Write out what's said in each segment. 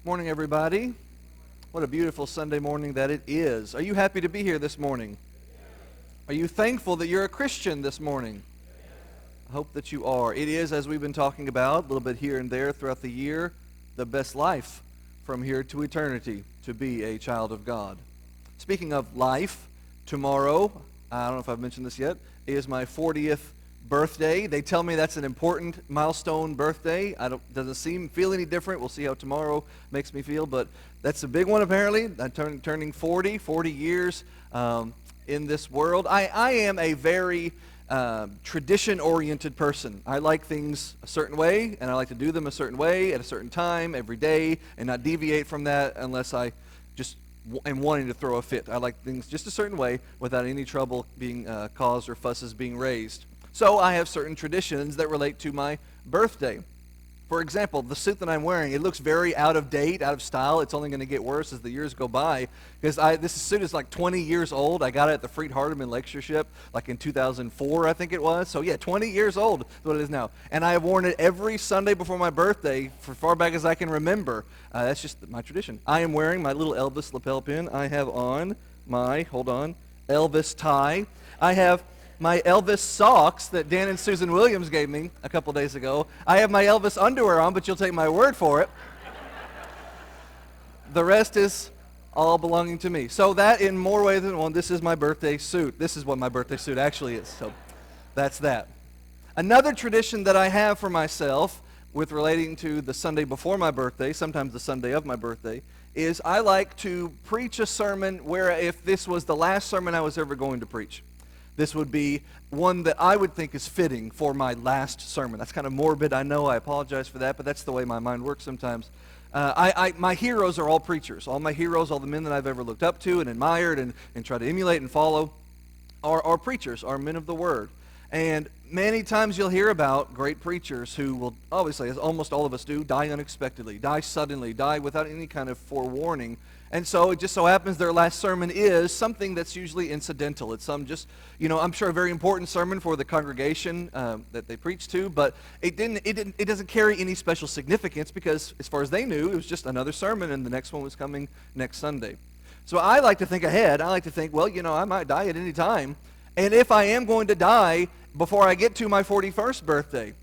Morning, everybody. What a beautiful Sunday morning that it is. Are you happy to be here this morning? Are you thankful that you're a Christian this morning? I hope that you are. It is, as we've been talking about, a little bit here and there throughout the year, the best life from here to eternity, to be a child of God. Speaking of life, tomorrow, I don't know if I've mentioned this yet, is my 40th birthday. They tell me that's an important milestone birthday. Doesn't feel any different. We'll see how tomorrow makes me feel, but that's a big one apparently. I'm turning 40 years in this world. I am a very tradition-oriented person. I like things a certain way, and I like to do them a certain way at a certain time every day, and not deviate from that unless I just am wanting to throw a fit. I like things just a certain way without any trouble being caused or fusses being raised. So I have certain traditions that relate to my birthday. For example, the suit that I'm wearing, it looks very out of date, out of style. It's only going to get worse as the years go by, because this suit is like 20 years old. I got it at the Freed Hardeman lectureship like in 2004, I think it was. So yeah, 20 years old is what it is now. And I have worn it every Sunday before my birthday for far back as I can remember. That's just my tradition. I am wearing my little Elvis lapel pin. I have on my, Elvis tie. I have my Elvis socks that Dan and Susan Williams gave me a couple days ago. I have my Elvis underwear on, but you'll take my word for it. The rest is all belonging to me. So that, in more ways than one, this is my birthday suit. This is what my birthday suit actually is. So that's that. Another tradition that I have for myself with relating to the Sunday before my birthday, sometimes the Sunday of my birthday, is I like to preach a sermon where if this was the last sermon I was ever going to preach, this would be one that I would think is fitting for my last sermon. That's kind of morbid, I know. I apologize for that, but that's the way my mind works sometimes. My heroes are all preachers. All my heroes, all the men that I've ever looked up to and admired and try to emulate and follow are preachers, are men of the Word. And many times you'll hear about great preachers who will, obviously, as almost all of us do, die unexpectedly, die suddenly, die without any kind of forewarning. And so it just so happens their last sermon is something that's usually incidental. It's some just, I'm sure a very important sermon for the congregation that they preach to, but it doesn't carry any special significance because as far as they knew, it was just another sermon and the next one was coming next Sunday. So I like to think ahead. I like to think, well, I might die at any time. And if I am going to die before I get to my 41st birthday,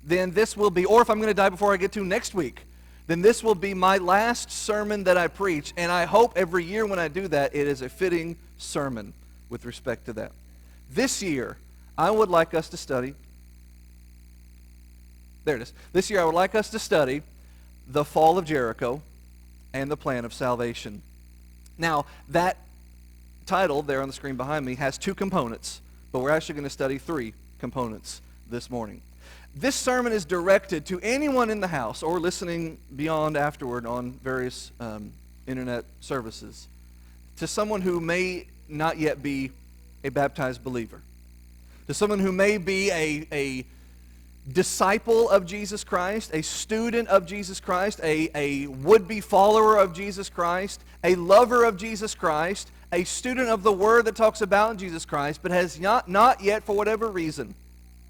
then this will be, or if I'm going to die before I get to next week, then this will be my last sermon that I preach, and I hope every year when I do that, it is a fitting sermon with respect to that. This year, I would like us to study, there it is. This year, I would like us to study the fall of Jericho and the plan of salvation. Now, that title there on the screen behind me has two components, but we're actually going to study three components this morning. This sermon is directed to anyone in the house or listening beyond afterward on various internet services, to someone who may not yet be a baptized believer, to someone who may be a disciple of Jesus Christ, a student of Jesus Christ, a would-be follower of Jesus Christ, a lover of Jesus Christ, a student of the Word that talks about Jesus Christ, but has not yet, for whatever reason,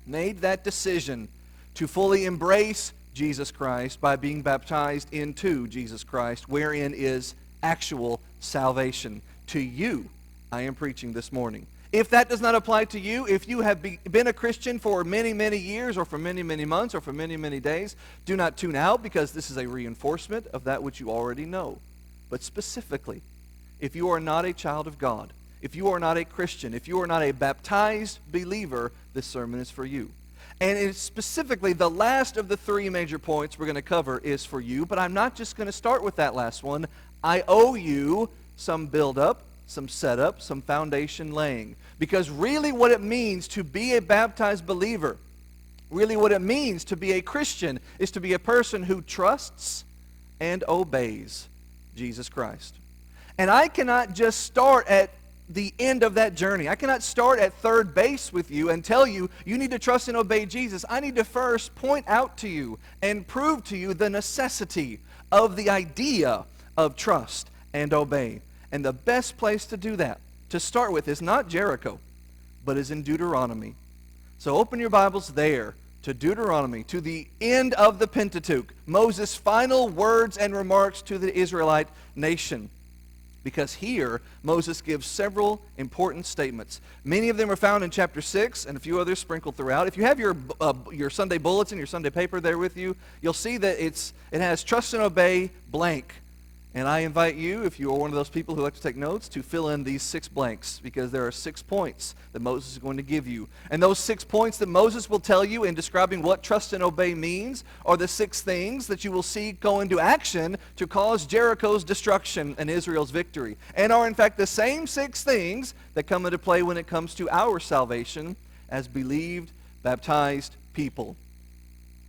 made that decision to fully embrace Jesus Christ by being baptized into Jesus Christ, wherein is actual salvation. To you, I am preaching this morning. If that does not apply to you, if you have been a Christian for many, many years, or for many, many months, or for many, many days, do not tune out, because this is a reinforcement of that which you already know. But specifically, if you are not a child of God, if you are not a Christian, if you are not a baptized believer, this sermon is for you. And it's specifically the last of the three major points we're going to cover is for you, but I'm not just going to start with that last one. I owe you some build-up, some setup, some foundation laying. Because really what it means to be a baptized believer, really what it means to be a Christian, is to be a person who trusts and obeys Jesus Christ. And I cannot just start at the end of that journey. I cannot start at third base with you and tell you you need to trust and obey Jesus. I need to first point out to you and prove to you the necessity of the idea of trust and obey. And the best place to do that, to start with, is not Jericho, but is in Deuteronomy. So open your Bibles there to Deuteronomy, to the end of the Pentateuch, Moses' final words and remarks to the Israelite nation. Because here, Moses gives several important statements. Many of them are found in chapter 6 and a few others sprinkled throughout. If you have your Sunday bulletin, your Sunday paper there with you, you'll see that it has trust and obey blank. And I invite you, if you are one of those people who like to take notes, to fill in these 6 blanks, because there are 6 points that Moses is going to give you. And those 6 points that Moses will tell you in describing what trust and obey means are the 6 things that you will see go into action to cause Jericho's destruction and Israel's victory, and are in fact the same 6 things that come into play when it comes to our salvation as believed, baptized people.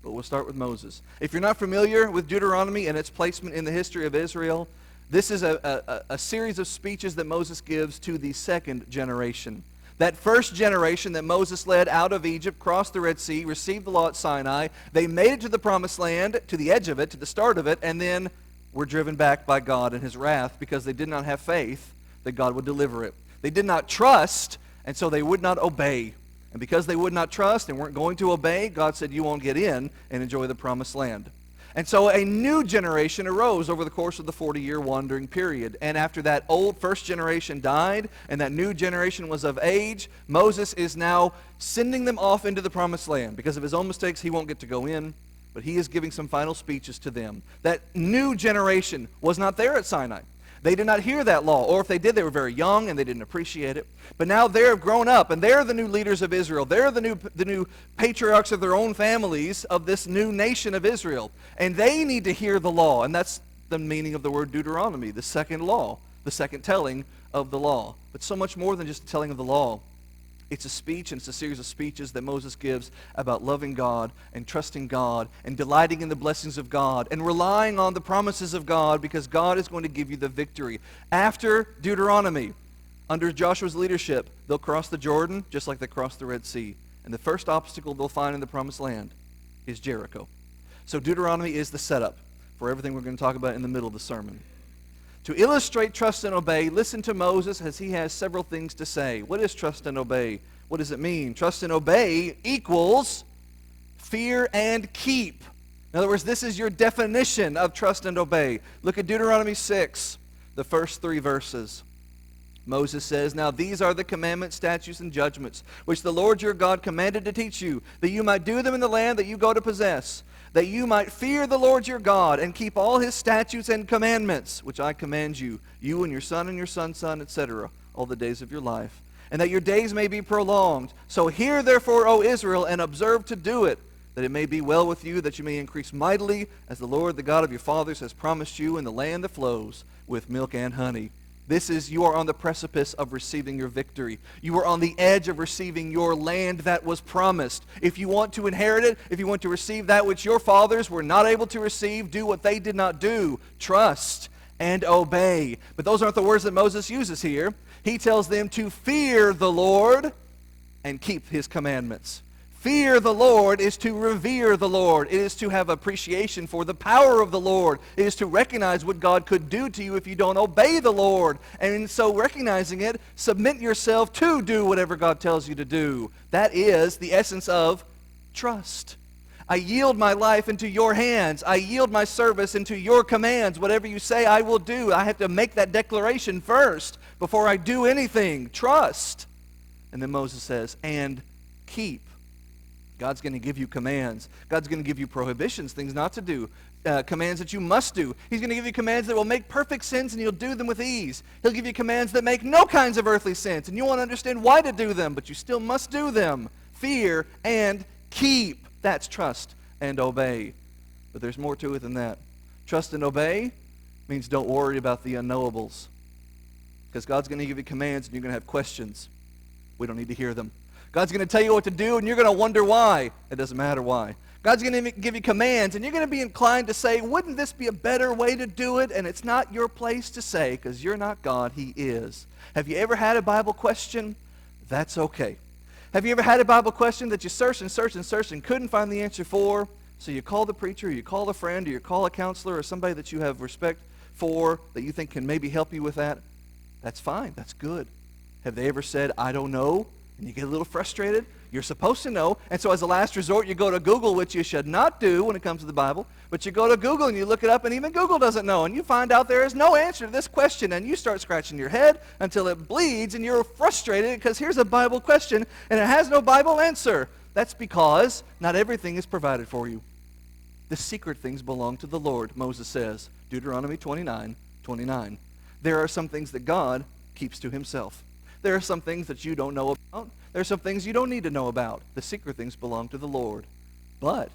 But we'll start with Moses. If you're not familiar with Deuteronomy and its placement in the history of Israel, this is a series of speeches that Moses gives to the second generation. That first generation that Moses led out of Egypt, crossed the Red Sea, received the law at Sinai. They made it to the Promised Land, to the edge of it, to the start of it, and then were driven back by God and his wrath because they did not have faith that God would deliver it. They did not trust, and so they would not obey. And because they would not trust and weren't going to obey, God said, you won't get in and enjoy the Promised Land. And so a new generation arose over the course of the 40-year wandering period. And after that old first generation died and that new generation was of age, Moses is now sending them off into the Promised Land. Because of his own mistakes, he won't get to go in, but he is giving some final speeches to them. That new generation was not there at Sinai. They did not hear that law, or if they did, they were very young and they didn't appreciate it. But now they're grown up, and they're the new leaders of Israel. They're the new patriarchs of their own families of this new nation of Israel. And they need to hear the law, and that's the meaning of the word Deuteronomy, the second law, the second telling of the law. But so much more than just the telling of the law. It's a speech, and it's a series of speeches that Moses gives about loving God and trusting God and delighting in the blessings of God and relying on the promises of God, because God is going to give you the victory. After Deuteronomy, under Joshua's leadership, they'll cross the Jordan just like they crossed the Red Sea. And the first obstacle they'll find in the Promised Land is Jericho. So Deuteronomy is the setup for everything we're going to talk about in the middle of the sermon. To illustrate trust and obey, listen to Moses as he has several things to say. What is trust and obey? What does it mean? Trust and obey equals fear and keep. In other words, this is your definition of trust and obey. Look at Deuteronomy 6, the first 3 verses. Moses says, now these are the commandments, statutes, and judgments, which the Lord your God commanded to teach you, that you might do them in the land that you go to possess, that you might fear the Lord your God and keep all his statutes and commandments, which I command you, you and your son's son, etc., all the days of your life, and that your days may be prolonged. So hear therefore, O Israel, and observe to do it, that it may be well with you, that you may increase mightily, as the Lord, the God of your fathers, has promised you, in the land that flows with milk and honey. You are on the precipice of receiving your victory. You are on the edge of receiving your land that was promised. If you want to inherit it, if you want to receive that which your fathers were not able to receive, do what they did not do. Trust and obey. But those aren't the words that Moses uses here. He tells them to fear the Lord and keep his commandments. Fear the Lord is to revere the Lord. It is to have appreciation for the power of the Lord. It is to recognize what God could do to you if you don't obey the Lord. And in so recognizing it, submit yourself to do whatever God tells you to do. That is the essence of trust. I yield my life into your hands. I yield my service into your commands. Whatever you say, I will do. I have to make that declaration first before I do anything. Trust. And then Moses says, and keep. God's going to give you commands. God's going to give you prohibitions, things not to do, commands that you must do. He's going to give you commands that will make perfect sense, and you'll do them with ease. He'll give you commands that make no kinds of earthly sense, and you won't understand why to do them, but you still must do them. Fear and keep. That's trust and obey. But there's more to it than that. Trust and obey means don't worry about the unknowables, because God's going to give you commands, and you're going to have questions. We don't need to hear them. God's going to tell you what to do, and you're going to wonder why. It doesn't matter why. God's going to give you commands, and you're going to be inclined to say, wouldn't this be a better way to do it? And it's not your place to say, because you're not God, he is. Have you ever had a Bible question? That's okay. Have you ever had a Bible question that you searched and searched and searched and couldn't find the answer for? So you call the preacher, or you call a friend, or you call a counselor, or somebody that you have respect for that you think can maybe help you with that? That's fine. That's good. Have they ever said, I don't know? And you get a little frustrated, You're supposed to know. And so as a last resort, you go to Google, which you should not do when it comes to the Bible. But you go to Google and you look it up, and even Google doesn't know. And you find out there is no answer to this question. And you start scratching your head until it bleeds, and you're frustrated because here's a Bible question, and it has no Bible answer. That's because not everything is provided for you. The secret things belong to the Lord, Moses says, Deuteronomy 29:29. There are some things that God keeps to himself. There are some things that you don't know about. There are some things you don't need to know about. The secret things belong to the Lord. But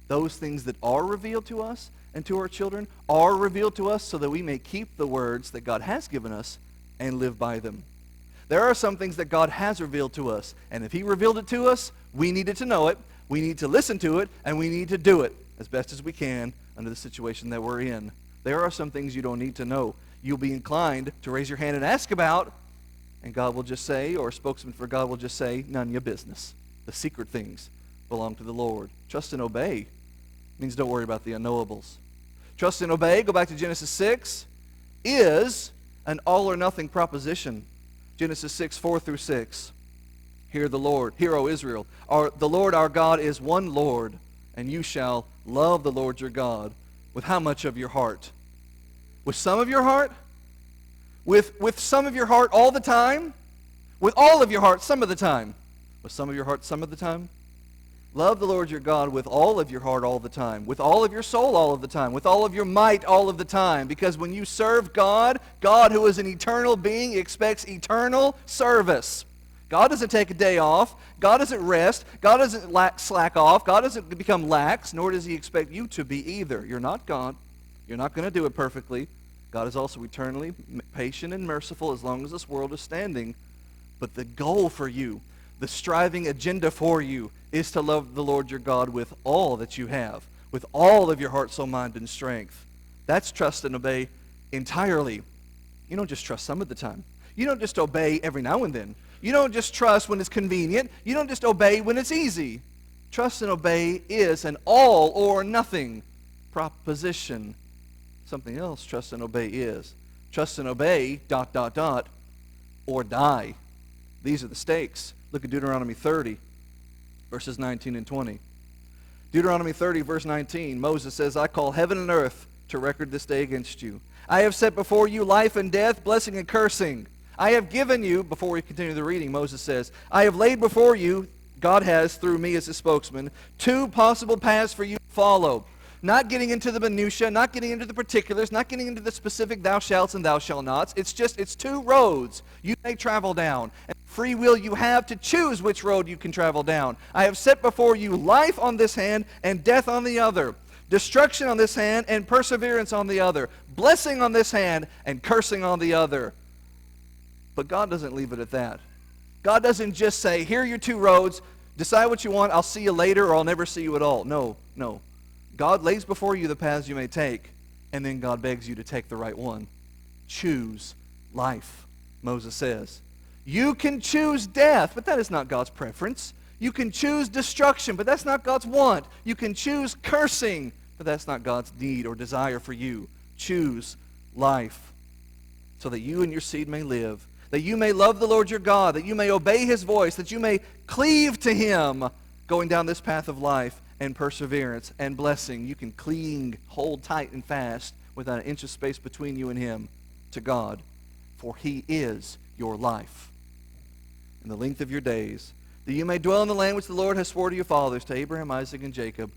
those things that are revealed to us and to our children are revealed to us so that we may keep the words that God has given us and live by them. There are some things that God has revealed to us, and if he revealed it to us, we needed to know it, we need to listen to it, and we need to do it as best as we can under the situation that we're in. There are some things you don't need to know. You'll be inclined to raise your hand and ask about, and God will just say, or a spokesman for God will just say, none of your business. The secret things belong to the Lord. Trust and obey means don't worry about the unknowables. Trust and obey, go back to Genesis 6, is an all or nothing proposition. Genesis 6:4-6. Hear the Lord, hear, O Israel, the Lord our God is one Lord, and you shall love the Lord your God with how much of your heart? With some of your heart? With some of your heart all the time? With all of your heart some of the time? With some of your heart some of the time? Love the Lord your God with all of your heart all the time, with all of your soul all of the time, with all of your might all of the time. Because when you serve God, God who is an eternal being expects eternal service. God doesn't take a day off. God doesn't rest. God doesn't slack off. God doesn't become lax, nor does he expect you to be either. You're not God. You're not going to do it perfectly. God is also eternally patient and merciful as long as this world is standing. But the goal for you, the striving agenda for you, is to love the Lord your God with all that you have, with all of your heart, soul, mind, and strength. That's trust and obey entirely. You don't just trust some of the time. You don't just obey every now and then. You don't just trust when it's convenient. You don't just obey when it's easy. Trust and obey is an all or nothing proposition. Something else trust and obey is. Trust and obey, ... or die. These are the stakes. Look at Deuteronomy 30, verses 19 and 20. Deuteronomy 30, verse 19, Moses says, I call heaven and earth to record this day against you. I have set before you life and death, blessing and cursing. I have given you, before we continue the reading, Moses says, I have laid before you, God has, through me as a spokesman, two possible paths for you to follow. Not getting into the minutia, not getting into the particulars, not getting into the specific thou shalts and thou shalt nots. It's two roads you may travel down. And free will you have to choose which road you can travel down. I have set before you life on this hand and death on the other. Destruction on this hand and perseverance on the other. Blessing on this hand and cursing on the other. But God doesn't leave it at that. God doesn't just say, here are your two roads, decide what you want, I'll see you later, or I'll never see you at all. No. God lays before you the paths you may take, and then God begs you to take the right one. Choose life, Moses says. You can choose death, but that is not God's preference. You can choose destruction, but that's not God's want. You can choose cursing, but that's not God's need or desire for you. Choose life so that you and your seed may live, that you may love the Lord your God, that you may obey his voice, that you may cleave to him going down this path of life and perseverance and blessing. You can cling, hold tight and fast without an inch of space between you and him to God, for he is your life and the length of your days, that you may dwell in the land which the Lord has sworn to your fathers, to Abraham, Isaac, and Jacob,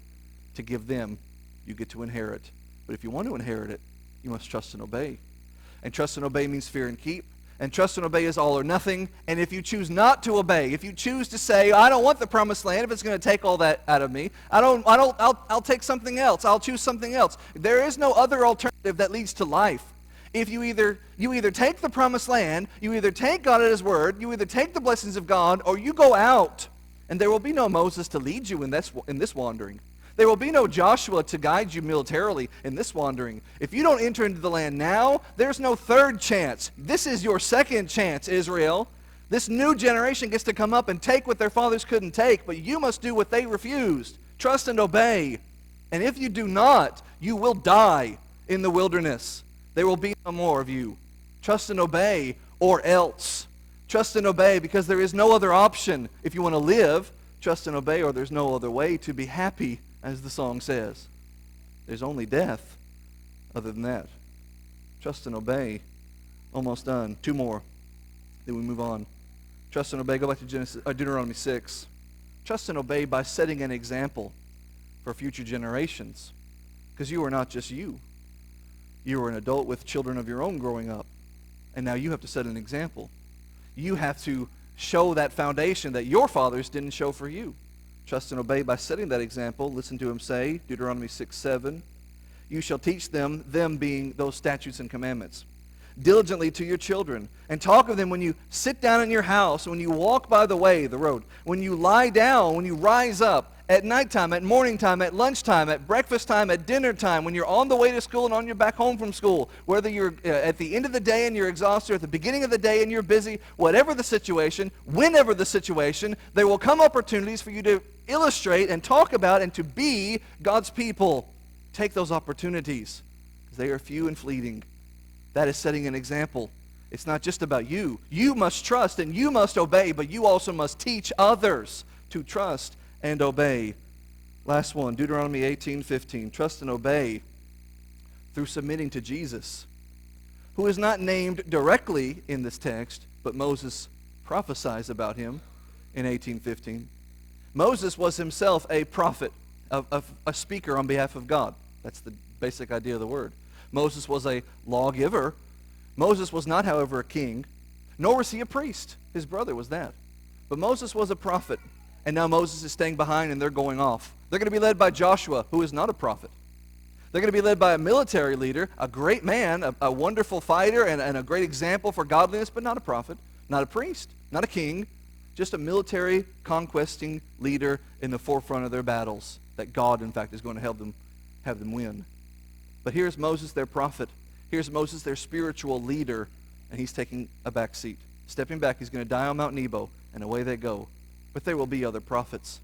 to give them. You get to inherit. But if you want to inherit it, you must trust and obey. And trust and obey means fear and keep. And trust and obey is all or nothing. And if you choose not to obey, if you choose to say, I don't want the promised land if it's going to take all that out of me, I'll take something else. I'll choose something else. There is no other alternative that leads to life. If you either take the promised land, you either take God at his word, you either take the blessings of God, or you go out. And there will be no Moses to lead you in this wandering. There will be no Joshua to guide you militarily in this wandering. If you don't enter into the land now, there's no third chance. This is your second chance, Israel. This new generation gets to come up and take what their fathers couldn't take, but you must do what they refused. Trust and obey. And if you do not, you will die in the wilderness. There will be no more of you. Trust and obey, or else. Trust and obey because there is no other option. If you want to live, trust and obey, or there's no other way to be happy, as the song says. There's only death other than that. Trust and obey. Almost done. Two more. Then we move on. Trust and obey. Go back to Deuteronomy 6. Trust and obey by setting an example for future generations. Because you are not just you. You are an adult with children of your own growing up. And now you have to set an example. You have to show that foundation that your fathers didn't show for you. Trust and obey by setting that example. Listen to him say, Deuteronomy 6:7, you shall teach them being those statutes and commandments, diligently to your children, and talk of them when you sit down in your house, when you walk by the way, the road, when you lie down, when you rise up, at nighttime, at morning time, at lunchtime, at breakfast time, at dinner time, when you're on the way to school and on your back home from school, whether you're at the end of the day and you're exhausted, or at the beginning of the day and you're busy, whatever the situation, whenever the situation, there will come opportunities for you to illustrate and talk about and to be God's people. Take those opportunities, because they are few and fleeting. That is setting an example. It's not just about you. You must trust and you must obey, but you also must teach others to trust and obey. Last one, Deuteronomy 18:15. Trust and obey through submitting to Jesus, who is not named directly in this text, but Moses prophesies about him in 18:15. Moses was himself a prophet, a speaker on behalf of God. That's the basic idea of the word. Moses was a lawgiver. Moses was not, however, a king, nor was he a priest. His brother was that. But Moses was a prophet. And now Moses is staying behind and they're going off. They're going to be led by Joshua, who is not a prophet. They're going to be led by a military leader, a great man, a wonderful fighter, and a great example for godliness, but not a prophet, not a priest, not a king, just a military conquesting leader in the forefront of their battles that God, in fact, is going to have them win. But here's Moses, their prophet. Here's Moses, their spiritual leader, and he's taking a back seat. Stepping back, he's going to die on Mount Nebo, and away they go. But there will be other prophets.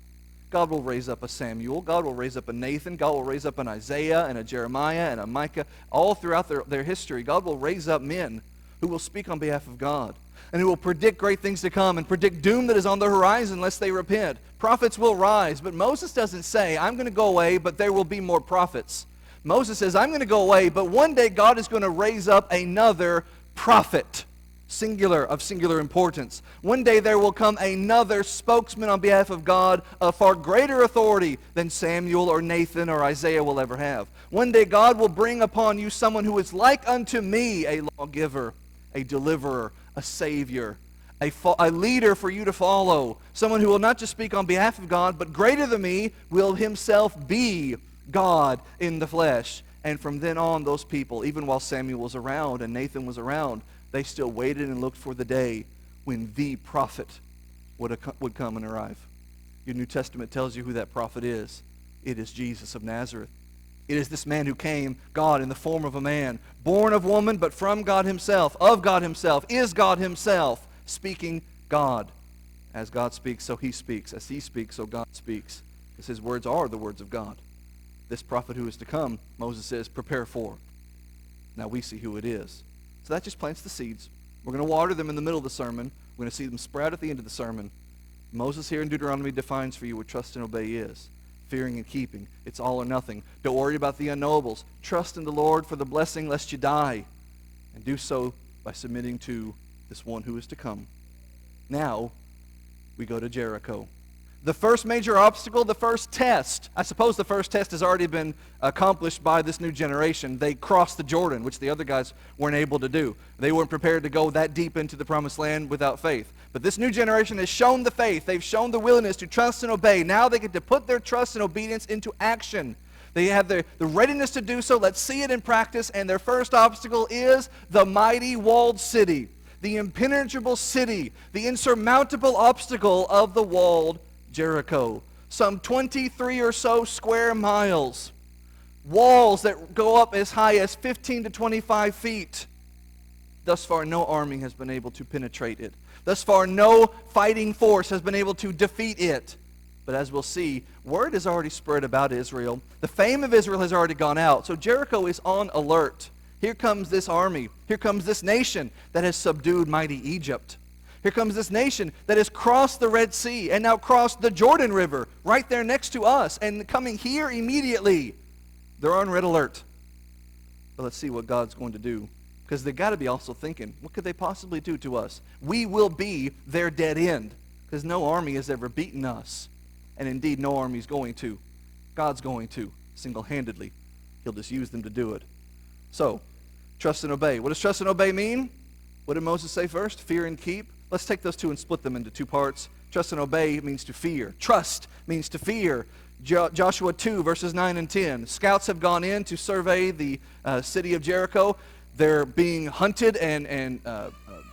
God will raise up a Samuel. God will raise up a Nathan. God will raise up an Isaiah and a Jeremiah and a Micah. All throughout their history, God will raise up men who will speak on behalf of God and who will predict great things to come and predict doom that is on the horizon unless they repent. Prophets will rise, but Moses doesn't say, I'm going to go away, but there will be more prophets. Moses says, I'm going to go away, but one day God is going to raise up another prophet. Singular, of singular importance. One day there will come another spokesman on behalf of God of far greater authority than Samuel or Nathan or Isaiah will ever have. One day God will bring upon you someone who is like unto me, a lawgiver, a deliverer, a savior, a leader for you to follow. Someone who will not just speak on behalf of God, but greater than me will himself be God in the flesh. And from then on, those people, even while Samuel was around and Nathan was around, they still waited and looked for the day when the prophet would come and arrive. Your New Testament tells you who that prophet is. It is Jesus of Nazareth. It is this man who came, God in the form of a man, born of woman, but from God himself, of God himself, is God himself, speaking God. As God speaks, so he speaks. As he speaks, so God speaks. Because his words are the words of God. This prophet who is to come, Moses says, prepare for. Now we see who it is. So that just plants the seeds. We're going to water them in the middle of the sermon. We're going to see them sprout at the end of the sermon. Moses here in Deuteronomy defines for you what trust and obey is. Fearing and keeping. It's all or nothing. Don't worry about the unknowables. Trust in the Lord for the blessing lest you die. And do so by submitting to this one who is to come. Now, we go to Jericho. The first major obstacle, the first test. I suppose the first test has already been accomplished by this new generation. They crossed the Jordan, which the other guys weren't able to do. They weren't prepared to go that deep into the promised land without faith. But this new generation has shown the faith. They've shown the willingness to trust and obey. Now they get to put their trust and obedience into action. They have the readiness to do so. Let's see it in practice. And their first obstacle is the mighty walled city, the impenetrable city, the insurmountable obstacle of the walled Jericho. Some 23 or so square miles. Walls that go up as high as 15 to 25 feet. Thus far, no army has been able to penetrate it. Thus far, no fighting force has been able to defeat it. But as we'll see, word has already spread about Israel. The fame of Israel has already gone out. So Jericho is on alert. Here comes this army. Here comes this nation that has subdued mighty Egypt. Here comes this nation that has crossed the Red Sea and now crossed the Jordan River right there next to us and coming here immediately. They're on red alert. But let's see what God's going to do. Because they've got to be also thinking, what could they possibly do to us? We will be their dead end. Because no army has ever beaten us. And indeed, no army is going to. God's going to, single-handedly. He'll just use them to do it. So, trust and obey. What does trust and obey mean? What did Moses say first? Fear and keep. Let's take those two and split them into two parts. Trust and obey means to fear. Trust means to fear. Joshua 2, verses 9 and 10. Scouts have gone in to survey the city of Jericho. They're being hunted and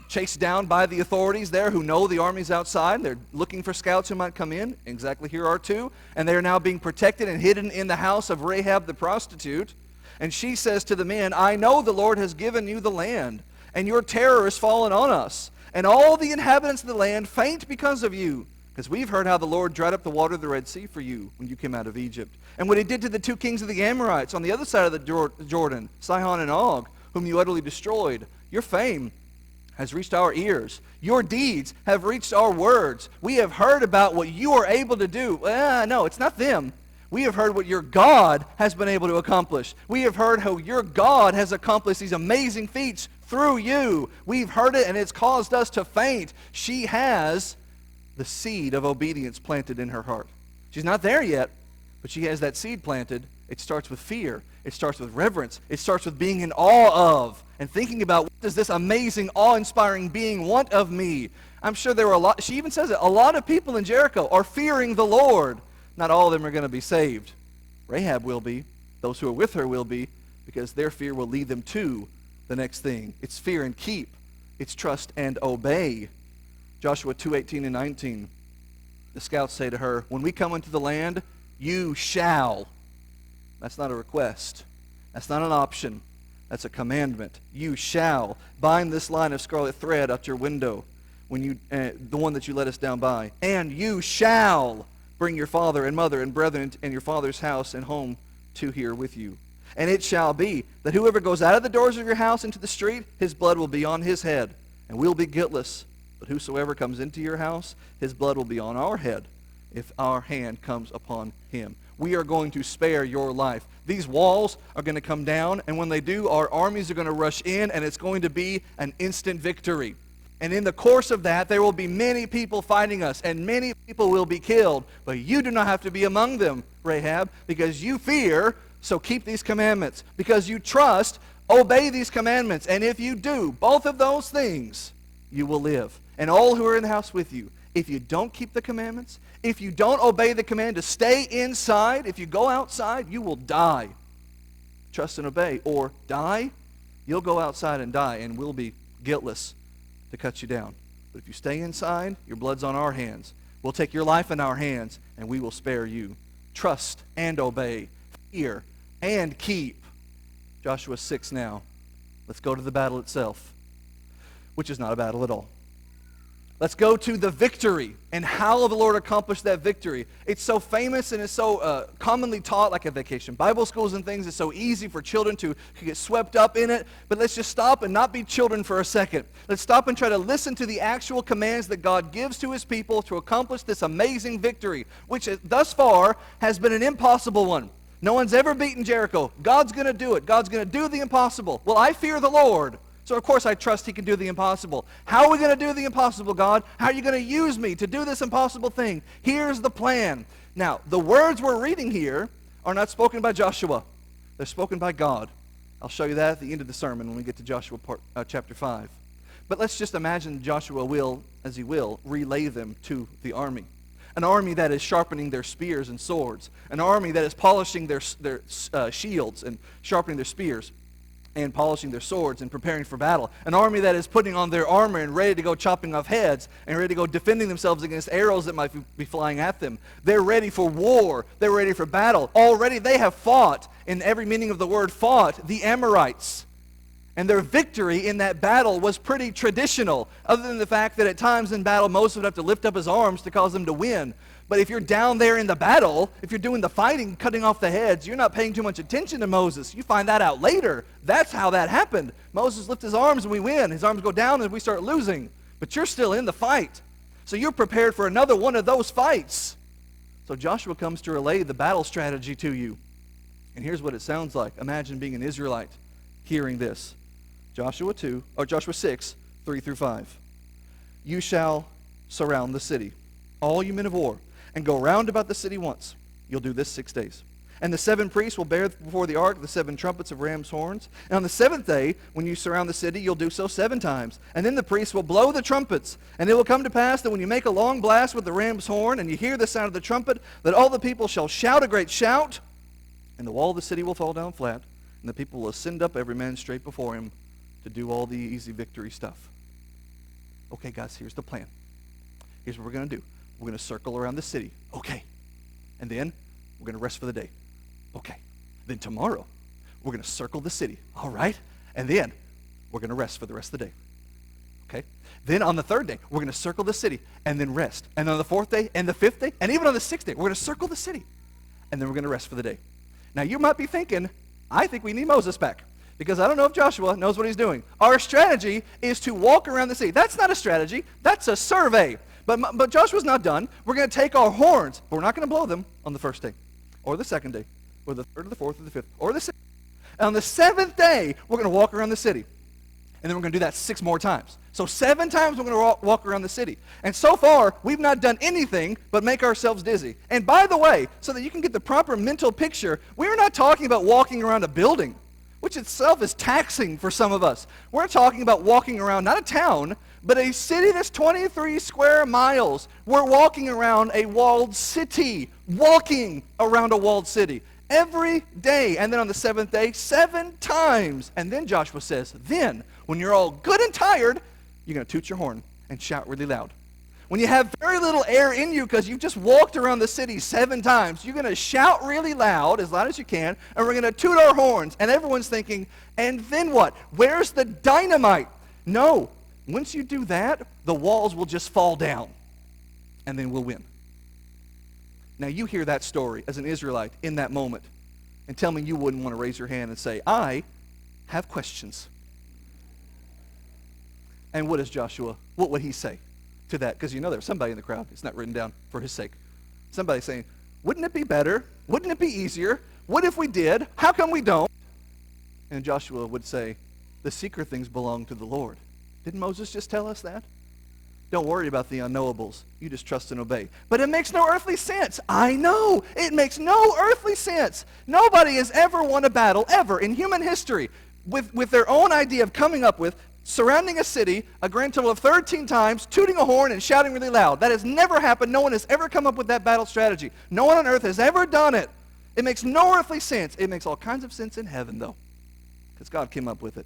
chased down by the authorities there who know the army's outside. They're looking for scouts who might come in. Exactly, here are two. And they are now being protected and hidden in the house of Rahab the prostitute. And she says to the men, I know the Lord has given you the land, and your terror has fallen on us. And all the inhabitants of the land faint because of you. Because we've heard how the Lord dried up the water of the Red Sea for you when you came out of Egypt. And what he did to the two kings of the Amorites on the other side of the Jordan, Sihon and Og, whom you utterly destroyed. Your fame has reached our ears. Your deeds have reached our words. We have heard about what you are able to do. No, it's not them. We have heard what your God has been able to accomplish. We have heard how your God has accomplished these amazing feats through you. We've heard it, and it's caused us to faint. She has the seed of obedience planted in her heart. She's not there yet, but she has that seed planted. It starts with fear. It starts with reverence. It starts with being in awe of and thinking about, what does this amazing, awe-inspiring being want of me? I'm sure there were a lot, she even says it, a lot of people in Jericho are fearing the Lord. Not all of them are going to be saved. Rahab will be. Those who are with her will be, because their fear will lead them to the next thing. It's fear and keep. It's trust and obey. Joshua 2:18 and 19. The scouts say to her, when we come into the land, you shall. That's not a request. That's not an option. That's a commandment. You shall bind this line of scarlet thread at your window, when you, the one that you let us down by. And you shall bring your father and mother and brethren and your father's house and home to here with you. And it shall be that whoever goes out of the doors of your house into the street, his blood will be on his head, and we'll be guiltless. But whosoever comes into your house, his blood will be on our head, if our hand comes upon him. We are going to spare your life. These walls are going to come down, and when they do, our armies are going to rush in, and it's going to be an instant victory. And in the course of that, there will be many people fighting us, and many people will be killed. But you do not have to be among them, Rahab, because you fear, so keep these commandments. Because you trust, obey these commandments. And if you do both of those things, you will live. And all who are in the house with you, if you don't keep the commandments, if you don't obey the command to stay inside, if you go outside, you will die. Trust and obey. Or die, you'll go outside and die, and we'll be guiltless to cut you down. But if you stay inside, your blood's on our hands. We'll take your life in our hands, and we will spare you. Trust and obey. Fear and keep. Joshua 6 now. Let's go to the battle itself, which is not a battle at all. Let's go to the victory and how the Lord accomplished that victory. It's so famous and it's so commonly taught, like at vacation Bible schools and things. It's so easy for children to get swept up in it. But let's just stop and not be children for a second. Let's stop and try to listen to the actual commands that God gives to his people to accomplish this amazing victory, which thus far has been an impossible one. No one's ever beaten Jericho. God's going to do it. God's going to do the impossible. Well, I fear the Lord. So, of course, I trust he can do the impossible. How are we going to do the impossible, God? How are you going to use me to do this impossible thing? Here's the plan. Now, the words we're reading here are not spoken by Joshua. They're spoken by God. I'll show you that at the end of the sermon when we get to Joshua chapter 5. But let's just imagine Joshua will, as he will, relay them to the army. An army that is sharpening their spears and swords. An army that is polishing their shields and sharpening their spears and polishing their swords and preparing for battle. An army that is putting on their armor and ready to go chopping off heads and ready to go defending themselves against arrows that might be flying at them. They're ready for war. They're ready for battle. Already they have fought, in every meaning of the word fought, the Amorites. And their victory in that battle was pretty traditional, other than the fact that at times in battle Moses would have to lift up his arms to cause them to win. But if you're down there in the battle, if you're doing the fighting, cutting off the heads, you're not paying too much attention to Moses. You find that out later. That's how that happened. Moses lifts his arms and we win. His arms go down and we start losing. but you're still in the fight. So you're prepared for another one of those fights. So Joshua comes to relay the battle strategy to you. And here's what it sounds like. Imagine being an Israelite hearing this. Joshua 6, 3 through 5. You shall surround the city, all you men of war, and go round about the city once. You'll do this 6 days. And the 7 priests will bear before the ark the 7 trumpets of ram's horns. And on the 7th day, when you surround the city, you'll do so 7 times. And then the priests will blow the trumpets. And it will come to pass that when you make a long blast with the ram's horn, and you hear the sound of the trumpet, that all the people shall shout a great shout, and the wall of the city will fall down flat, and the people will ascend up every man straight before him to do all the easy victory stuff. Okay, guys, here's the plan. Here's what we're going to do. We're going to circle around the city. Okay. And then we're going to rest for the day. Okay. Then tomorrow, we're going to circle the city. All right? And then we're going to rest for the rest of the day. Okay? Then on the 3rd day, we're going to circle the city and then rest. And on the 4th day and the 5th day, and even on the 6th day, we're going to circle the city. And then we're going to rest for the day. Now, you might be thinking, I think we need Moses back, because I don't know if Joshua knows what he's doing. Our strategy is to walk around the city. That's not a strategy. That's a survey. But Joshua's not done. We're going to take our horns, but we're not going to blow them on the 1st day, or the 2nd day, or the 3rd, or the 4th, or the 5th, or the 6th. And on the 7th day, we're going to walk around the city. And then we're going to do that 6 more times. So 7 times we're going to walk around the city. And so far, we've not done anything but make ourselves dizzy. And by the way, so that you can get the proper mental picture, we're not talking about walking around a building, which itself is taxing for some of us. We're talking about walking around, not a town, but a city that's 23 square miles. We're walking around a walled city, walking around a walled city every day. And then on the 7th day, 7 times. And then Joshua says, then, when you're all good and tired, you're going to toot your horn and shout really loud. When you have very little air in you because you've just walked around the city 7 times, you're going to shout really loud as you can, and we're going to toot our horns. And everyone's thinking, and then what? Where's the dynamite? No. Once you do that, the walls will just fall down, and then we'll win. Now, you hear that story as an Israelite in that moment, and tell me you wouldn't want to raise your hand and say, I have questions. And what is Joshua? What would he say to that? Because you know there's somebody in the crowd. It's not written down for his sake. Somebody saying, wouldn't it be better? Wouldn't it be easier? What if we did? How come we don't? And Joshua would say, the secret things belong to the Lord. Didn't Moses just tell us that? Don't worry about the unknowables. You just trust and obey. But it makes no earthly sense. I know. It makes no earthly sense. Nobody has ever won a battle, ever, in human history, with their own idea of coming up with surrounding a city a grand total of 13 times, tooting a horn and shouting really loud. That has never happened. No one has ever come up with that battle strategy. No one on earth has ever done it. It makes no earthly sense. It makes all kinds of sense in heaven, though, because God came up with it.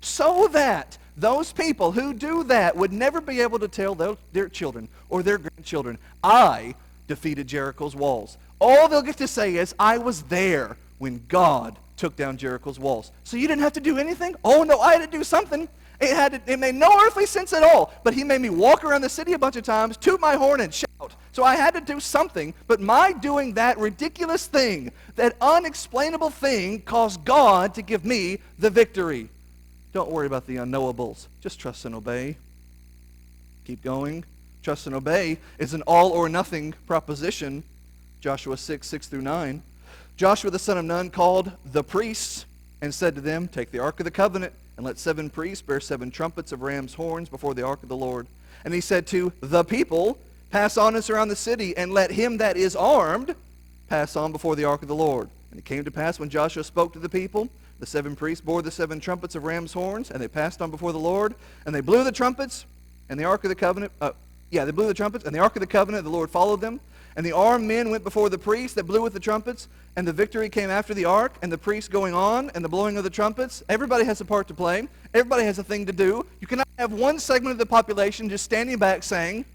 So that those people who do that would never be able to tell their children or their grandchildren, I defeated Jericho's walls. All they'll get to say is, I was there when God took down Jericho's walls. So you didn't have to do anything? Oh, no, I had to do something. It made no earthly sense at all, but he made me walk around the city a bunch of times, toot my horn, and shout. So I had to do something, but my doing that ridiculous thing, that unexplainable thing, caused God to give me the victory. Don't worry about the unknowables. Just trust and obey. Keep going. Trust and obey is an all-or-nothing proposition. Joshua 6, 6 through 9. Joshua the son of Nun called the priests and said to them, take the ark of the covenant, and let 7 priests bear 7 trumpets of ram's horns before the ark of the Lord. And he said to the people, pass on and surround the city, and let him that is armed pass on before the ark of the Lord. And it came to pass when Joshua spoke to the people, the 7 priests bore the 7 trumpets of ram's horns, and they passed on before the Lord, and they blew the trumpets, and the ark of the covenant, they blew the trumpets, and the ark of the covenant, the Lord followed them. And the armed men went before the priests that blew with the trumpets, and the victory came after the ark, and the priests going on, and the blowing of the trumpets. Everybody has a part to play. Everybody has a thing to do. You cannot have one segment of the population just standing back saying,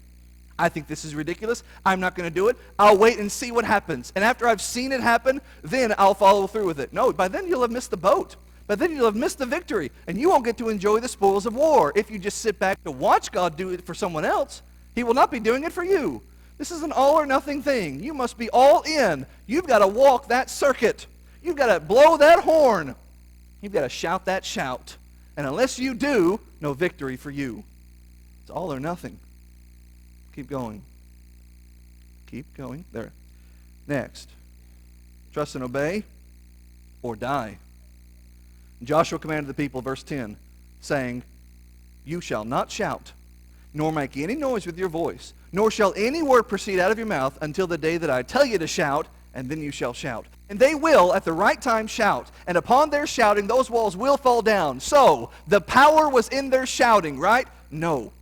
I think this is ridiculous. I'm not going to do it. I'll wait and see what happens. And after I've seen it happen, then I'll follow through with it. No, by then you'll have missed the boat. By then you'll have missed the victory, and you won't get to enjoy the spoils of war. If you just sit back to watch God do it for someone else, he will not be doing it for you. This is an all-or-nothing thing. You must be all in. You've got to walk that circuit. You've got to blow that horn. You've got to shout that shout. And unless you do, no victory for you. It's all or nothing. Keep going. Keep going. There. Next. Trust and obey or die. Joshua commanded the people, verse 10, saying, "You shall not shout, nor make any noise with your voice, nor shall any word proceed out of your mouth until the day that I tell you to shout, and then you shall shout. And they will, at the right time, shout, and upon their shouting, those walls will fall down." So, the power was in their shouting, right? No.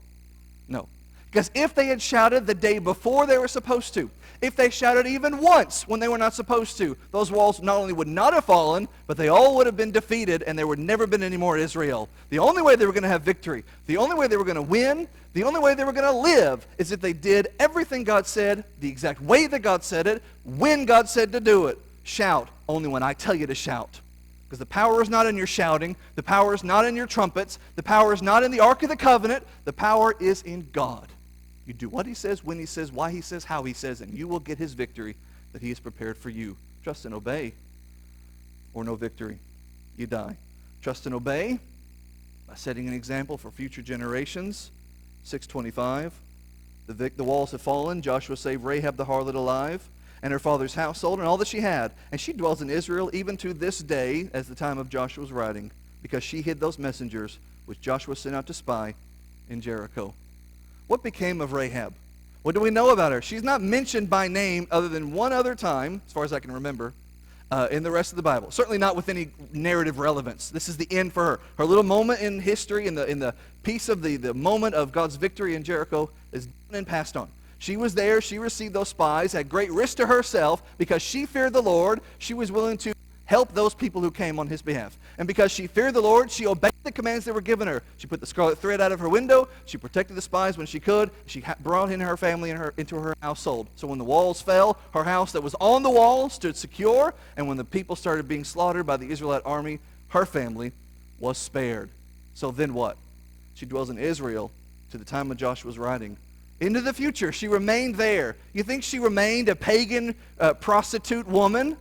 No. Because if they had shouted the day before they were supposed to, if they shouted even once when they were not supposed to, those walls not only would not have fallen, but they all would have been defeated, and there would never been any more Israel. The only way they were going to have victory, the only way they were going to win, the only way they were going to live is if they did everything God said, the exact way that God said it, when God said to do it. Shout only when I tell you to shout. Because the power is not in your shouting, the power is not in your trumpets, the power is not in the Ark of the Covenant, the power is in God. You do what he says, when he says, why he says, how he says, and you will get his victory that he has prepared for you. Trust and obey, or no victory. You die. Trust and obey by setting an example for future generations. 6:25. The walls have fallen. Joshua saved Rahab the harlot alive, and her father's household, and all that she had. And she dwells in Israel even to this day, as the time of Joshua's writing, because she hid those messengers which Joshua sent out to spy in Jericho. What became of Rahab? What do we know about her? She's not mentioned by name other than one other time, as far as I can remember, in the rest of the Bible. Certainly not with any narrative relevance. This is the end for her. Her little moment in history, in the piece of the moment of God's victory in Jericho, is done and passed on. She was there. She received those spies at great risk to herself because she feared the Lord. She was willing to help those people who came on his behalf. And because she feared the Lord, she obeyed the commands that were given her. She put the scarlet thread out of her window. She protected the spies when she could. She brought in her family and into her household. So when the walls fell, her house that was on the wall stood secure. And when the people started being slaughtered by the Israelite army, her family was spared. So then what? She dwells in Israel to the time of Joshua's writing. Into the future, she remained there. You think she remained a pagan prostitute woman?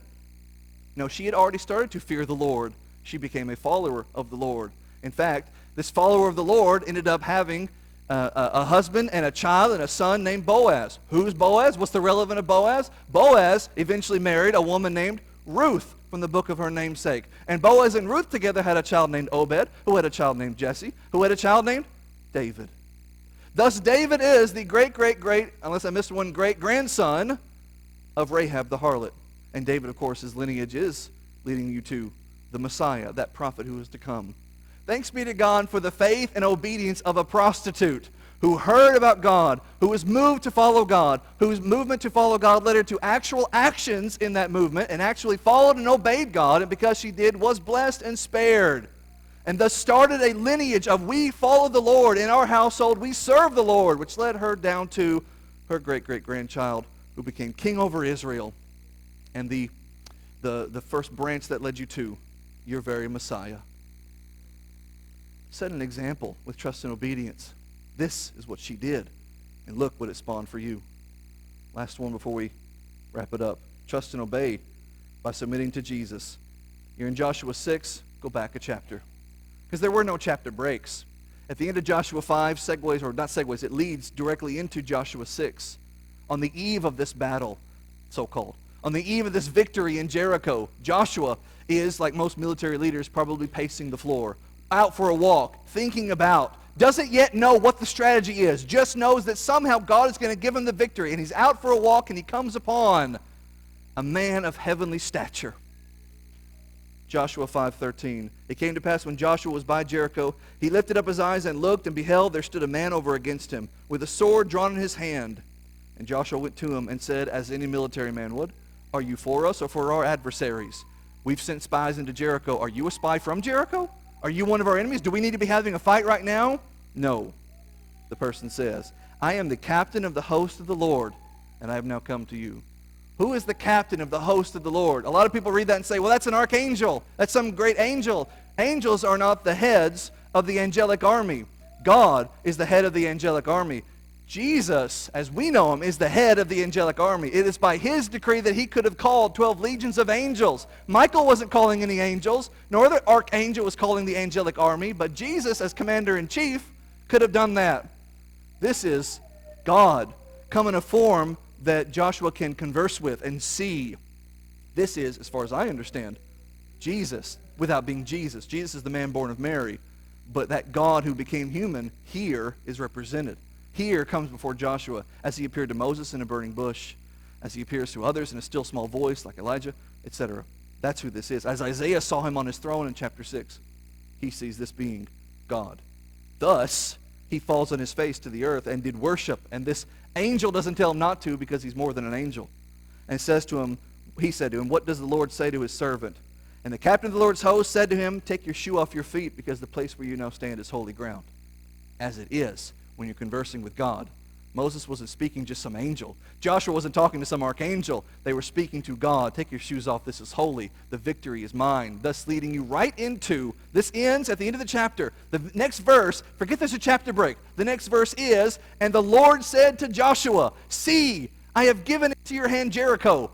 No, she had already started to fear the Lord. She became a follower of the Lord. In fact, this follower of the Lord ended up having a husband and a child and a son named Boaz. Who's Boaz? What's the relevance of Boaz? Boaz eventually married a woman named Ruth from the book of her namesake. And Boaz and Ruth together had a child named Obed, who had a child named Jesse, who had a child named David. Thus David is the great, unless I missed one, great-grandson of Rahab the harlot. And David, of course, his lineage is leading you to the Messiah, that prophet who is to come. Thanks be to God for the faith and obedience of a prostitute who heard about God, who was moved to follow God, whose movement to follow God led her to actual actions in that movement and actually followed and obeyed God, and because she did, was blessed and spared. And thus started a lineage of we follow the Lord in our household, we serve the Lord, which led her down to her great-great-grandchild who became king over Israel. And the first branch that led you to your very Messiah. Set an example with trust and obedience. This is what she did. And look what it spawned for you. Last one before we wrap it up. Trust and obey by submitting to Jesus. You're in Joshua 6. Go back a chapter. Because there were no chapter breaks. At the end of Joshua 5, it leads directly into Joshua 6. On the eve of this battle, so-called. On the eve of this victory in Jericho, Joshua is, like most military leaders, probably pacing the floor, out for a walk, thinking about, doesn't yet know what the strategy is, just knows that somehow God is going to give him the victory, and he's out for a walk, and he comes upon a man of heavenly stature. Joshua 5:13. It came to pass when Joshua was by Jericho, he lifted up his eyes and looked, and beheld, there stood a man over against him, with a sword drawn in his hand. And Joshua went to him and said, as any military man would, are you for us or for our adversaries? We've sent spies into Jericho. Are you a spy from Jericho? Are you one of our enemies? Do we need to be having a fight right now? No. The person says, I am the captain of the host of the Lord, and I have now come to you. Who is the captain of the host of the Lord? A lot of people read that and say, well, that's an archangel. That's some great angel. Angels are not the heads of the angelic army. God is the head of the angelic army. Jesus, as we know him, is the head of the angelic army. It is by his decree that he could have called 12 legions of angels. Michael wasn't calling any angels, nor the archangel was calling the angelic army, but Jesus, as commander-in-chief, could have done that. This is God come in a form that Joshua can converse with and see. This is, as far as I understand, Jesus without being Jesus. Jesus is the man born of Mary, but that God who became human here is represented. Here comes before Joshua as he appeared to Moses in a burning bush, as he appears to others in a still small voice like Elijah, etc. That's who this is. As Isaiah saw him on his throne in chapter 6, he sees this being God. Thus, he falls on his face to the earth and did worship. And this angel doesn't tell him not to, because he's more than an angel. And says to him, he said to him, "What does the Lord say to his servant?" And the captain of the Lord's host said to him, "Take your shoe off your feet, because the place where you now stand is holy ground." As it is when you're conversing with God. Moses wasn't speaking just some angel. Joshua wasn't talking to some archangel. They were speaking to God. Take your shoes off. This is holy. The victory is mine. Thus leading you right into, this ends at the end of the chapter. The next verse, forget there's a chapter break. The next verse is, "And the Lord said to Joshua, see, I have given into your hand Jericho."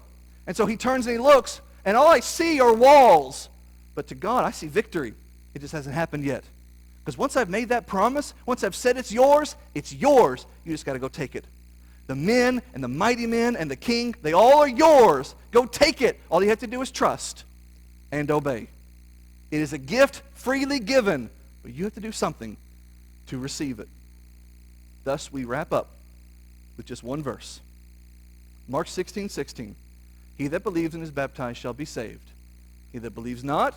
And so he turns and he looks, and all I see are walls. But to God, I see victory. It just hasn't happened yet. Because once I've made that promise, once I've said it's yours, it's yours. You just got to go take it. The men and the mighty men and the king, they all are yours. Go take it. All you have to do is trust and obey. It is a gift freely given, but you have to do something to receive it. Thus we wrap up with just one verse. Mark 16:16. He that believes and is baptized shall be saved. He that believes not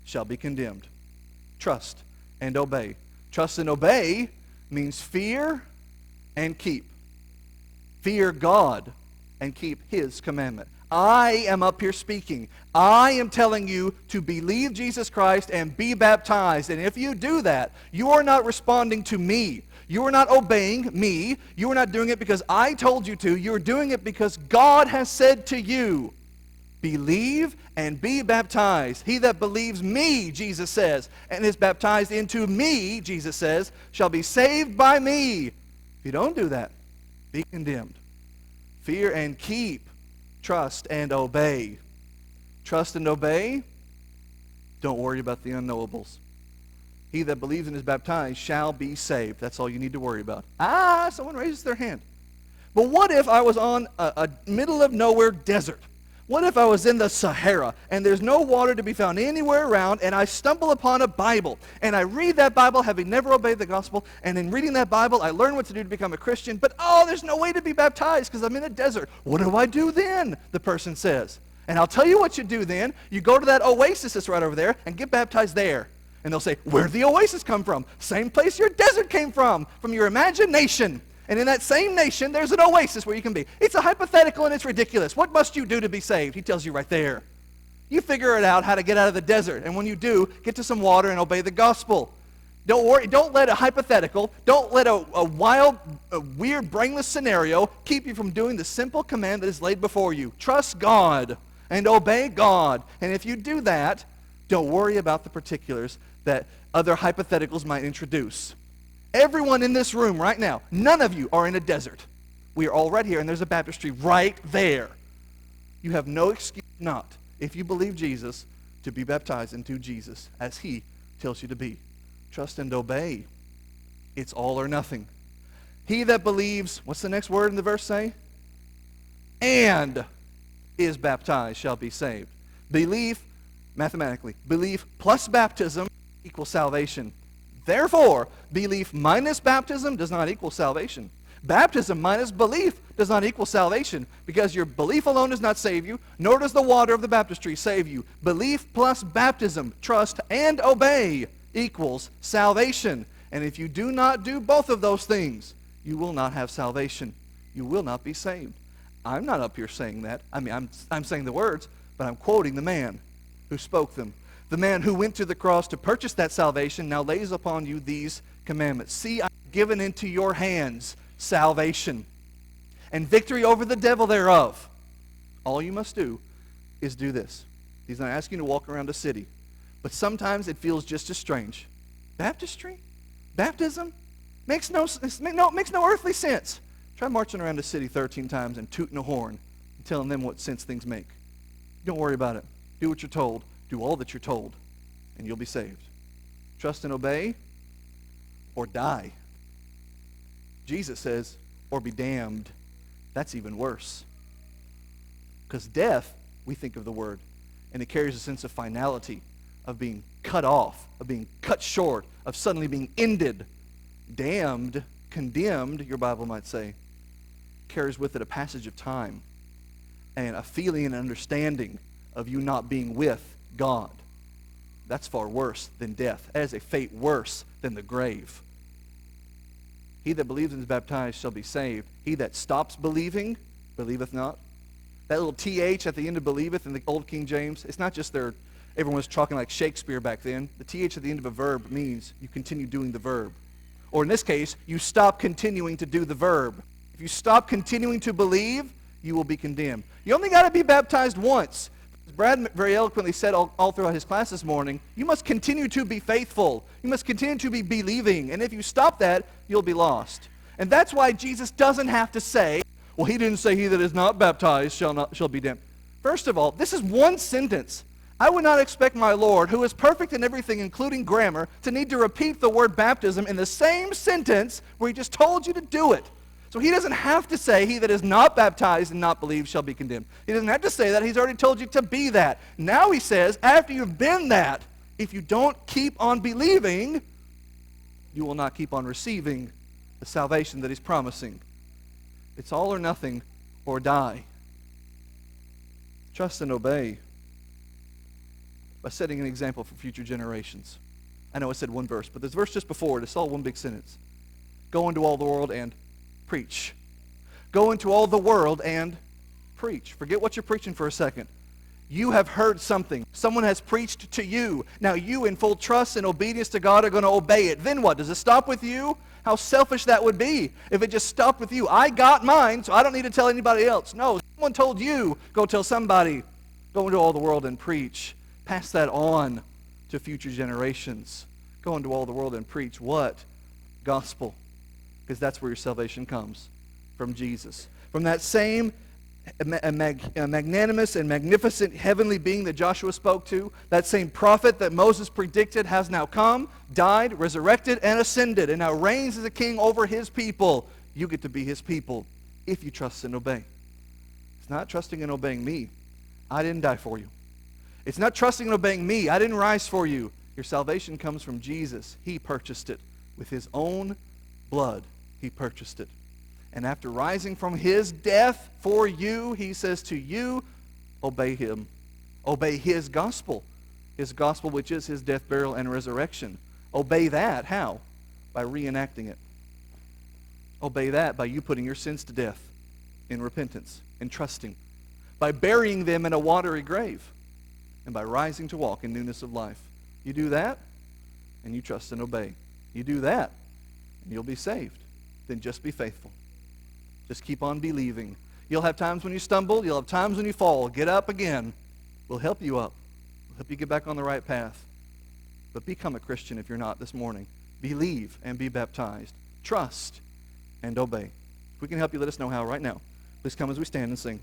shall be condemned. Trust and obey. Trust and obey means fear and keep. Fear God and keep his commandment. I am up here speaking. I am telling you to believe Jesus Christ and be baptized. And if you do that, you are not responding to me. You are not obeying me. You are not doing it because I told you to. You are doing it because God has said to you, believe and be baptized. He that believes me, Jesus says, and is baptized into me, Jesus says, shall be saved by me. If you don't do that, be condemned. Fear and keep. Trust and obey. Trust and obey. Don't worry about the unknowables. He that believes and is baptized shall be saved. That's all you need to worry about. Someone raises their hand. But what if I was on a middle of nowhere desert? What if I was in the Sahara and there's no water to be found anywhere around, and I stumble upon a Bible and I read that Bible having never obeyed the gospel, and in reading that Bible I learn what to do to become a Christian, but there's no way to be baptized because I'm in a desert. What do I do then? The person says. And I'll tell you what you do then. You go to that oasis that's right over there and get baptized there. And they'll say, where'd the oasis come from? Same place your desert came from your imagination. And in that same nation, there's an oasis where you can be. It's a hypothetical and it's ridiculous. What must you do to be saved? He tells you right there. You figure it out how to get out of the desert. And when you do, get to some water and obey the gospel. Don't worry. Don't let a hypothetical, don't let a wild, weird, brainless scenario keep you from doing the simple command that is laid before you. Trust God and obey God. And if you do that, don't worry about the particulars that other hypotheticals might introduce. Everyone in this room right now, none of you are in a desert. We are all right here, and there's a baptistry right there. You have no excuse not, if you believe Jesus, to be baptized into Jesus as he tells you to be. Trust and obey. It's all or nothing. He that believes, what's the next word in the verse say? And is baptized shall be saved. Belief, mathematically, belief plus baptism equals salvation. Therefore, belief minus baptism does not equal salvation. Baptism minus belief does not equal salvation, because your belief alone does not save you, nor does the water of the baptistry save you. Belief plus baptism, trust and obey equals salvation. And if you do not do both of those things, you will not have salvation. You will not be saved. I'm not up here saying that. I'm saying the words, but I'm quoting the man who spoke them. The man who went to the cross to purchase that salvation now lays upon you these commandments. See, I have given into your hands salvation and victory over the devil thereof. All you must do is do this. He's not asking you to walk around a city, but sometimes it feels just as strange. Baptistry? Baptism? Makes no earthly sense. Try marching around a city 13 times and tooting a horn and telling them what sense things make. Don't worry about it. Do what you're told. Do all that you're told, and you'll be saved. Trust and obey, or die. Jesus says, or be damned. That's even worse. Because death, we think of the word, and it carries a sense of finality, of being cut off, of being cut short, of suddenly being ended. Damned, condemned, your Bible might say, carries with it a passage of time and a feeling and understanding of you not being with God. That's far worse than death. That is a fate worse than the grave. He that believes and is baptized shall be saved. He that stops believing, believeth not. That little TH at the end of believeth in the old King James, it's not just everyone was talking like Shakespeare back then. The TH at the end of a verb means you continue doing the verb. Or in this case, you stop continuing to do the verb. If you stop continuing to believe, you will be condemned. You only got to be baptized once. As Brad very eloquently said all throughout his class this morning, you must continue to be faithful. You must continue to be believing. And if you stop that, you'll be lost. And that's why Jesus doesn't have to say, well, he didn't say he that is not baptized shall be damned. First of all, this is one sentence. I would not expect my Lord, who is perfect in everything, including grammar, to need to repeat the word baptism in the same sentence where he just told you to do it. So he doesn't have to say, he that is not baptized and not believed shall be condemned. He doesn't have to say that. He's already told you to be that. Now he says, after you've been that, if you don't keep on believing, you will not keep on receiving the salvation that he's promising. It's all or nothing or die. Trust and obey by setting an example for future generations. I know I said one verse, but this verse just before it, it's all one big sentence. Go into all the world and preach. Go into all the world and preach. Forget what you're preaching for a second. You have heard something. Someone has preached to you. Now you, in full trust and obedience to God, are going to obey it. Then what? Does it stop with you? How selfish that would be if it just stopped with you. I got mine, so I don't need to tell anybody else. No, someone told you, go tell somebody. Go into all the world and preach. Pass that on to future generations. Go into all the world and preach what? Gospel. Because that's where your salvation comes, from Jesus. From that same magnanimous and magnificent heavenly being that Joshua spoke to, that same prophet that Moses predicted has now come, died, resurrected, and ascended, and now reigns as a king over his people. You get to be his people if you trust and obey. It's not trusting and obeying me. I didn't die for you. It's not trusting and obeying me. I didn't rise for you. Your salvation comes from Jesus. He purchased it with his own blood. He purchased it. And after rising from his death for you, he says to you, obey him. Obey his gospel. His gospel, which is his death, burial, and resurrection. Obey that. How? By reenacting it. Obey that by you putting your sins to death in repentance and trusting. By burying them in a watery grave. And by rising to walk in newness of life. You do that, and you trust and obey. You do that, and you'll be saved. Then just be faithful. Just keep on believing. You'll have times when you stumble. You'll have times when you fall. Get up again. We'll help you up. We'll help you get back on the right path. But become a Christian if you're not this morning. Believe and be baptized. Trust and obey. If we can help you, let us know how right now. Please come as we stand and sing.